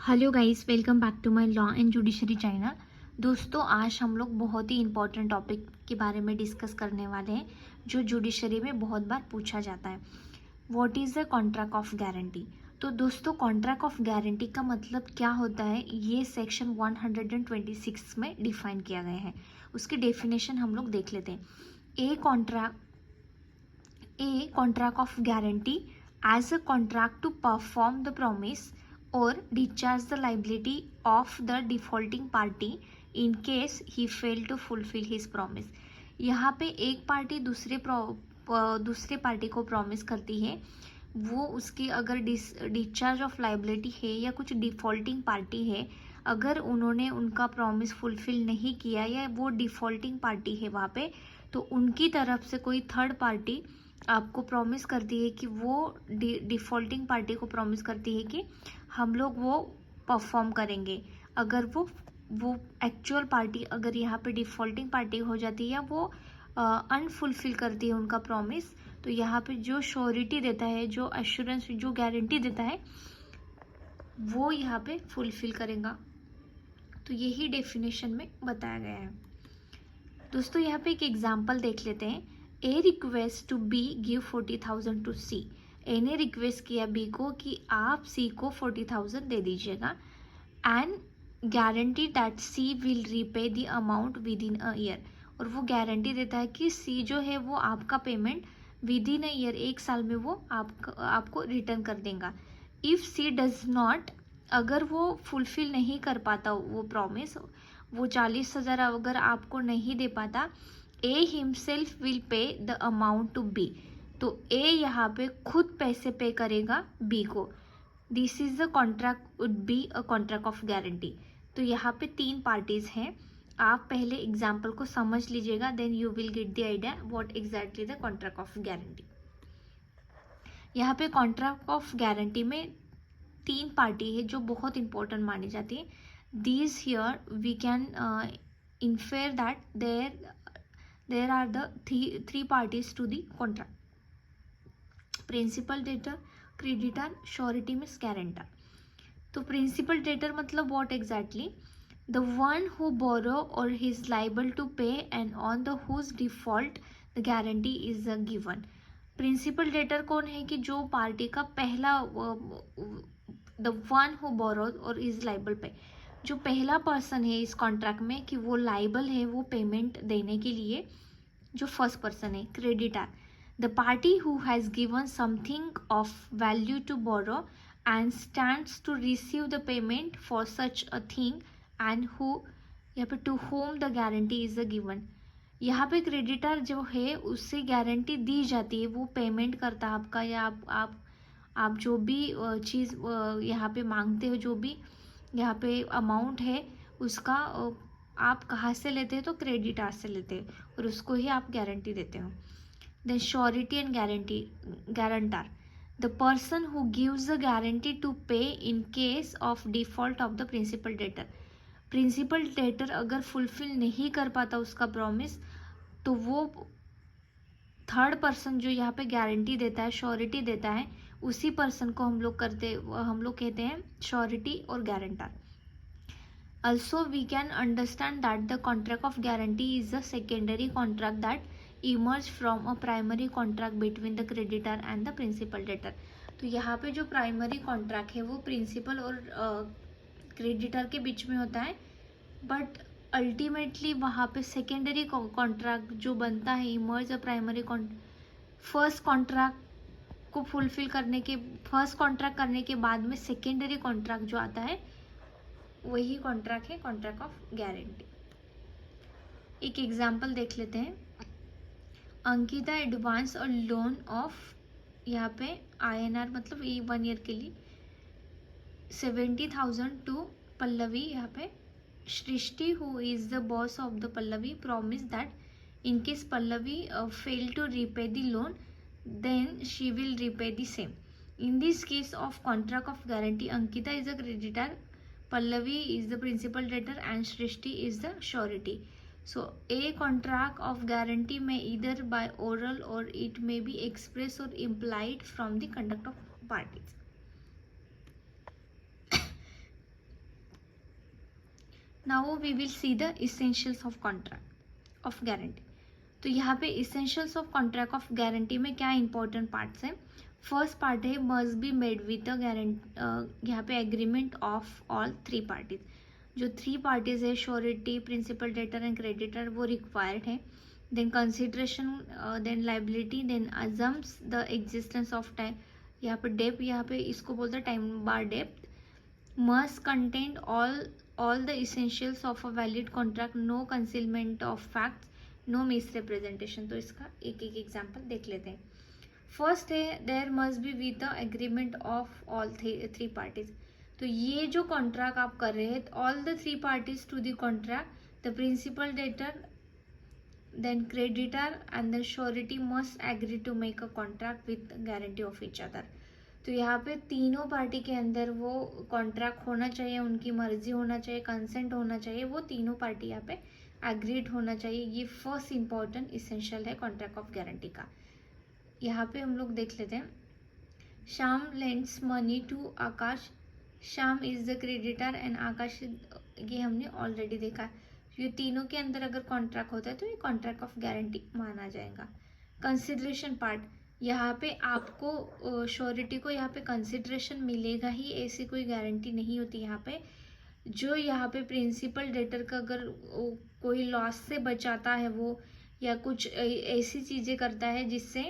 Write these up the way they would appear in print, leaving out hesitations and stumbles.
Hello guys, welcome back to my law and judiciary channel. दोस्तों, आज हम लोग बहुत ही इंपॉर्टेंट टॉपिक के बारे में डिस्कस करने वाले हैं जो जुडिशरी में बहुत बार पूछा जाता है। What is the contract of guarantee. तो दोस्तों, कॉन्ट्रैक्ट ऑफ गारंटी का मतलब क्या होता है, ये सेक्शन 126 में डिफाइन किया गया है। उसकी डेफिनेशन हम लोग देख लेते हैं। A contract of guarantee as a contract to perform the promise or discharge the liability of the defaulting party in case he failed to fulfill his promise। यहाँ पे एक पार्टी दूसरे पार्टी को प्रॉमिस करती है, वो उसकी अगर डिस्चार्ज ऑफ लाइबिलिटी है या कुछ डिफॉल्टिंग पार्टी है, अगर उन्होंने उनका प्रॉमिस फुलफिल नहीं किया या वो डिफॉल्टिंग पार्टी है वहाँ पे, तो उनकी तरफ से कोई थर्ड पार्टी आपको प्रॉमिस करती है कि वो डिफॉल्टिंग पार्टी को प्रॉमिस करती है कि हम लोग वो परफॉर्म करेंगे। अगर वो एक्चुअल पार्टी अगर यहाँ पे डिफॉल्टिंग पार्टी हो जाती है या वो अनफुलफिल करती है उनका प्रॉमिस, तो यहाँ पे जो श्योरिटी देता है, जो एश्योरेंस, जो गारंटी देता है, वो यहाँ पे फुलफिल करेगा। तो यही डेफिनेशन में बताया गया है। दोस्तों, यहाँ पे एक एग्जाम्पल देख लेते हैं। A request to B give 40,000 to C. A ने रिक्वेस्ट किया बी को कि आप सी को 40,000 दे दीजिएगा and guarantee that she will repay the amount within a year. और वो गारंटी देता है कि सी जो है वो आपका payment with in a year, 1 साल में वो आपको रिटर्न कर देगा। इफ़ सी डज नॉट, अगर वो फुलफिल नहीं कर पाता वो प्रॉमिस, वो 40,000 अगर आपको नहीं दे पाता, A himself will pay the amount to B. तो ए यहाँ पे खुद पैसे पे करेगा बी को। This is the contract would be a contract of guarantee. तो यहाँ पे 3 पार्टीज हैं। आप पहले एग्जाम्पल को समझ लीजिएगा, then you will get the idea what exactly the contract of guarantee. यहाँ पे कॉन्ट्रैक्ट ऑफ गारंटी में 3 पार्टी है जो बहुत इंपॉर्टेंट मानी जाती है। These here we can infer that there are the three parties to the contract: principal debtor, creditor, surety means guarantor। तो प्रिंसिपल डेटर मतलब what exactly, the one who borrow और he is liable to pay and on the whose default the guarantee is a given. Principal debtor कौन है कि जो party का पहला, the one who borrow और इज लाइबल पे, जो पहला पर्सन है इस कॉन्ट्रैक्ट में कि वो लाइबल है वो पेमेंट देने के लिए, जो फर्स्ट पर्सन है। Creditor, the party who has given something of value to borrow and stands to receive the payment for such a thing and who, यहाँ पे to whom the guarantee is given। यहाँ पे creditor जो है उससे guarantee दी जाती है, वो पेमेंट करता है आपका, या आप जो भी चीज़ यहाँ पे मांगते हो, जो भी यहाँ पे अमाउंट है उसका आप कहाँ से लेते हैं, तो क्रेडिटर से लेते हैं और उसको ही आप गारंटी देते हो। Then surety and guarantor, the person who gives the guarantee to pay in case of default of the principal debtor। Principal debtor अगर फुलफिल नहीं कर पाता उसका प्रॉमिस, तो वो थर्ड पर्सन जो यहाँ पे गारंटी देता है, श्योरिटी देता है, उसी पर्सन को हम लोग कहते हैं श्योरिटी और guarantor. Also we can understand that the contract of guarantee is a secondary contract that emerge from a primary contract between the creditor and the principal debtor। तो यहाँ पे जो प्राइमरी कॉन्ट्रैक्ट है वो प्रिंसिपल और creditor के बीच में होता है, बट अल्टीमेटली वहाँ पे सेकेंडरी कॉन्ट्रैक्ट जो बनता है, emerge a primary first contract को फुलफिल करने के, फर्स्ट कॉन्ट्रैक्ट करने के बाद में सेकेंडरी कॉन्ट्रैक्ट जो आता है वही कॉन्ट्रैक्ट है कॉन्ट्रैक्ट ऑफ गारंटी। एक एग्जांपल देख लेते हैं। अंकिता एडवांस और लोन ऑफ, यहाँ पे INR मतलब ये 1 ईयर के लिए 70,000 टू पल्लवी। यहाँ पे Srishti who is the boss of the Pallavi promise that in case Pallavi fail to repay the loan then she will repay the same. In this case of contract of guarantee, Ankita is a creditor, Pallavi is the principal debtor and Shrishti is the surety। So a contract of guarantee may either by oral or it may be express or implied from the conduct of parties। Now we will see the essentials of contract of guarantee. तो यहाँ पे essentials of contract of guarantee में क्या important parts हैं। First part है must be made with the guarantee, यहाँ पे agreement of all three parties. जो थ्री पार्टीज है surety, principal, debtor and creditor, वो रिक्वायर्ड है। Then consideration, then liability, then assumes the existence of time, यहाँ पे debt, यहाँ पे इसको बोलते हैं time bar debt. Must contain all the essentials of a valid contract, no concealment of facts, no misrepresentation। तो इसका एक एक एग्जाम्पल देख लेते हैं। फर्स्ट है there must be with the agreement of all three parties. तो ये जो कॉन्ट्रैक्ट आप कर रहे हैं, all the three parties to the contract, the principal, debtor, then creditor and the surety must agree to make a contract with guarantee of each other. तो यहाँ पे तीनों पार्टी के अंदर वो कॉन्ट्रैक्ट होना चाहिए, उनकी मर्जी होना चाहिए, कंसेंट होना चाहिए, वो तीनों पार्टी यहाँ पे एग्रीड होना चाहिए। ये फर्स्ट इंपॉर्टेंट इसेंशियल है कॉन्ट्रैक्ट ऑफ गारंटी का। यहाँ पे हम लोग देख लेते हैं। Shyam lends money to Aakash, Shyam is the creditor and Aakash, ये हमने ऑलरेडी देखा। ये तीनों के अंदर अगर कॉन्ट्रैक्ट होता है तो ये कॉन्ट्रैक्ट ऑफ गारंटी माना जाएगा। कंसिडरेशन पार्ट, यहाँ पे आपको श्योरिटी को यहाँ पे कंसिडरेशन मिलेगा ही, ऐसी कोई गारंटी नहीं होती यहाँ पे। जो यहाँ पे प्रिंसिपल डेटर का अगर कोई लॉस से बचाता है वो, या कुछ ऐसी चीज़ें करता है जिससे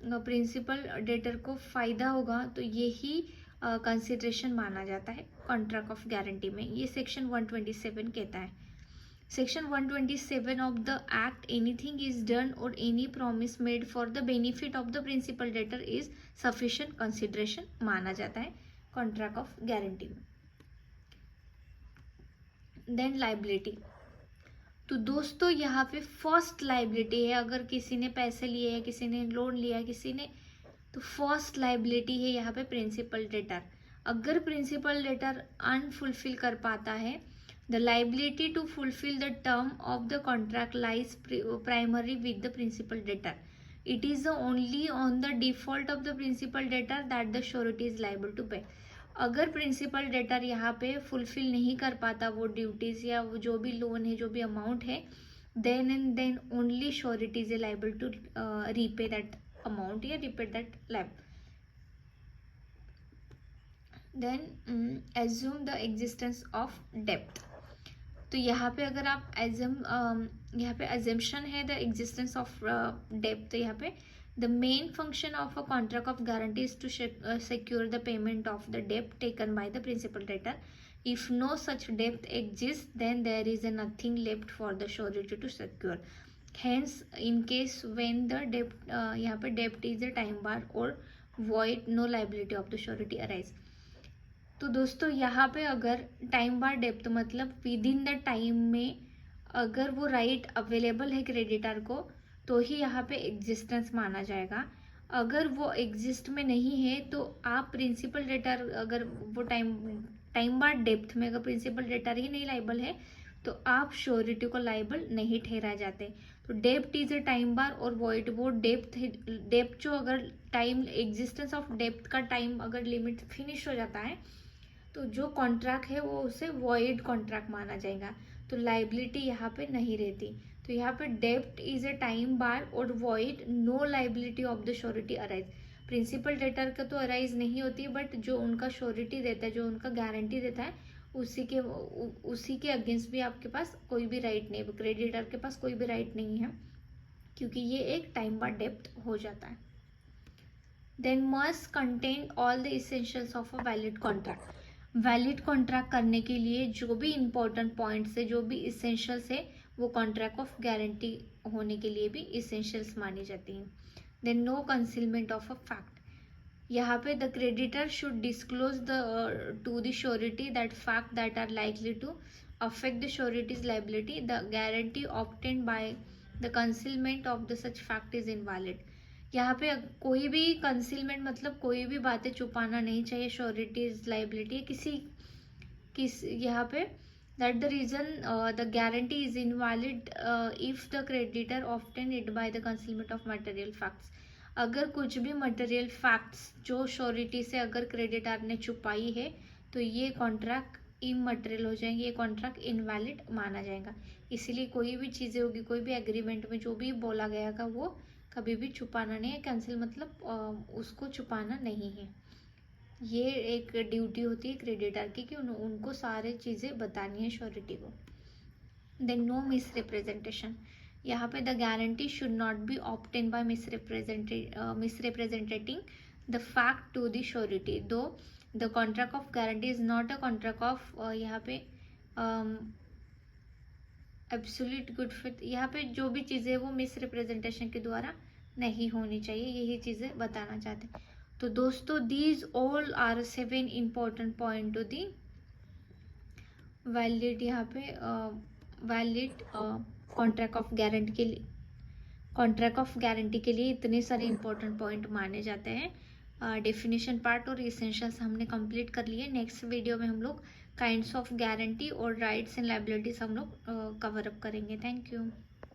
प्रिंसिपल डेटर को फ़ायदा होगा, तो यही कंसिडरेशन माना जाता है कॉन्ट्रैक्ट ऑफ गारंटी में। ये सेक्शन 127 कहता है। Section 127 of the Act, anything is done or any promise made for the benefit of the principal debtor is sufficient consideration माना जाता है contract of guarantee में। Then liability, तो दोस्तों यहाँ पे फर्स्ट लाइबिलिटी है, अगर किसी ने पैसे लिए हैं, किसी ने लोन लिया है, किसी ने, तो फर्स्ट लाइबिलिटी है यहाँ पे प्रिंसिपल डेटर। अगर प्रिंसिपल डेटर अनफुलफिल कर पाता है, the liability to fulfill the term of the contract lies primarily with the principal debtor. It is only on the default of the principal debtor that the surety is liable to pay. अगर principal debtor यहाँ पे fulfil नहीं कर पाता वो duties या वो जो भी लोन है, जो भी अमाउंट है, then and then only surety is liable to repay that amount या repay that liable. Then assume the existence of डेप्थ। तो यहाँ पे अगर आप यहाँ पे अजम्पशन है द एग्जिस्टेंस ऑफ डेप्थ, तो यहाँ पे the main function of a contract of guarantee is to secure the payment of the depth taken by the principal debtor. If no such depth exist then there is nothing left for the surety to secure. Hence in case when the depth, यहाँ पे depth is a time bar और void, no liability of the surety arise. तो दोस्तों यहाँ पे अगर time बार depth मतलब with in the time में अगर वो राइट अवेलेबल है क्रेडिटर को, तो ही यहाँ पे एग्जिस्टेंस माना जाएगा। अगर वो एग्जिस्ट में नहीं है तो आप प्रिंसिपल डेटर, अगर वो टाइम बार डेप्थ में अगर प्रिंसिपल डेटर ही नहीं लाइबल है तो आप श्योरिटी को लाइबल नहीं ठहरा जाते। तो depth is a time bar और वॉइड, वो डेप्थ जो अगर टाइम एग्जिस्टेंस ऑफ डेप्थ का टाइम अगर लिमिट फिनिश हो जाता है तो जो कॉन्ट्रैक्ट है वो उसे वॉइड कॉन्ट्रैक्ट माना जाएगा, तो लाइबिलिटी यहाँ पे नहीं रहती। तो यहाँ पे डेप्ट इज ए टाइम बार और void, no liability of the surety arise. Principal debtor का तो अराइज नहीं होती, बट जो उनका श्योरिटी देता है, जो उनका गारंटी देता है, उसी के अगेंस्ट भी आपके पास कोई भी राइट नहीं, क्रेडिटर के पास कोई भी राइट नहीं है, क्योंकि ये एक टाइम बार डेप्ट हो जाता है। Then must contain all the essentials of a valid contract. Valid contract करने के लिए जो भी इंपॉर्टेंट पॉइंट्स है, जो भी इसेंशियल्स है, वो कॉन्ट्रैक्ट ऑफ गारंटी होने के लिए भी इसेंशियल्स मानी जाती हैं। Then no concealment of a fact, यहाँ पे the creditor should disclose to the surety that fact that are likely to affect the surety's liability. The guarantee obtained by the concealment of the such fact is invalid. यहाँ पे कोई भी concealment मतलब कोई भी बातें छुपाना नहीं चाहिए, श्योरिटीज लाइबिलिटी किस यहाँ पे that the reason the guarantee is invalid if the creditor obtain it by the concealment of material facts. अगर कुछ भी मटेरियल फैक्ट्स जो श्योरिटी से अगर क्रेडिटर ने छुपाई है तो ये कॉन्ट्रैक्ट इमटेरियल हो जाएंगे, ये कॉन्ट्रैक्ट इनवैलिड माना जाएगा। इसीलिए कोई भी चीज़ें होगी, कोई भी एग्रीमेंट में जो भी बोला गया था वो कभी भी छुपाना नहीं है। कैंसिल मतलब उसको छुपाना नहीं है। ये एक ड्यूटी होती है क्रेडिटर की कि उनको सारे चीज़ें बतानी है श्योरिटी को। देन नो मिस रिप्रेजेंटेशन, यहाँ पे the guarantee should not be obtain by misrepresenting the fact to the surety, though the contract of guarantee is not a contract of यहाँ पे एब्सोल्यूट गुड फेथ। यहाँ पे जो भी चीज़ें वो मिसरिप्रेजेंटेशन के द्वारा नहीं होनी चाहिए, यही चीज़ें बताना चाहते हैं। तो दोस्तों these all are 7 important point to the valid, यहाँ पे वैलिड कॉन्ट्रैक्ट ऑफ गारंटी के लिए, कॉन्ट्रैक्ट ऑफ गारंटी के लिए इतने सारे इंपॉर्टेंट पॉइंट माने जाते हैं। डेफिनेशन पार्ट और इसेंशियल्स हमने कंप्लीट कर लिए। नेक्स्ट वीडियो में हम लोग काइंड्स ऑफ गारंटी और राइट्स एंड लायबिलिटीज हम लोग कवर अप करेंगे। Thank you.